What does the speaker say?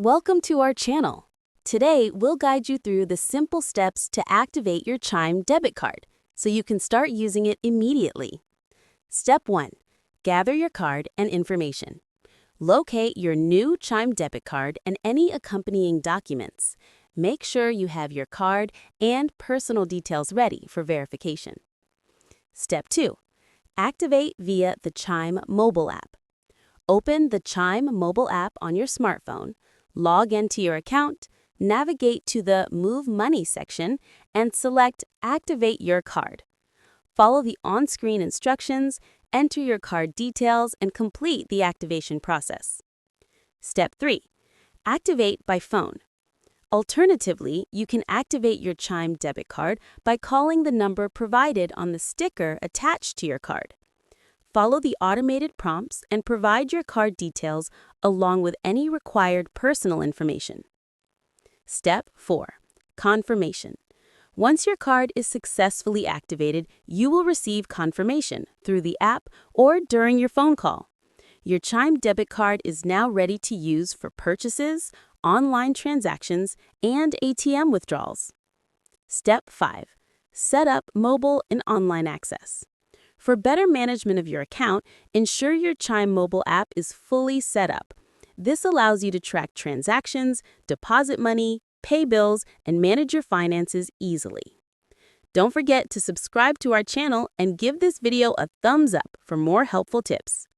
Welcome to our channel. Today, we'll guide you through the simple steps to activate your Chime debit card so you can start using it immediately. Step 1. Gather your card and information. Locate your new Chime debit card and any accompanying documents. Make sure you have your card and personal details ready for verification. Step 2. Activate via the Chime mobile app. Open the Chime mobile app on your smartphone, log into your account, navigate to the Move Money section, and select Activate Your Card. Follow the on-screen instructions, enter your card details, and complete the activation process. Step 3. Activate by phone. Alternatively, you can activate your Chime debit card by calling the number provided on the sticker attached to your card. Follow the automated prompts and provide your card details along with any required personal information. Step 4. Confirmation. Once your card is successfully activated, you will receive confirmation through the app or during your phone call. Your Chime debit card is now ready to use for purchases, online transactions, and ATM withdrawals. Step 5. Set up mobile and online access. For better management of your account, ensure your Chime mobile app is fully set up. This allows you to track transactions, deposit money, pay bills, and manage your finances easily. Don't forget to subscribe to our channel and give this video a thumbs up for more helpful tips.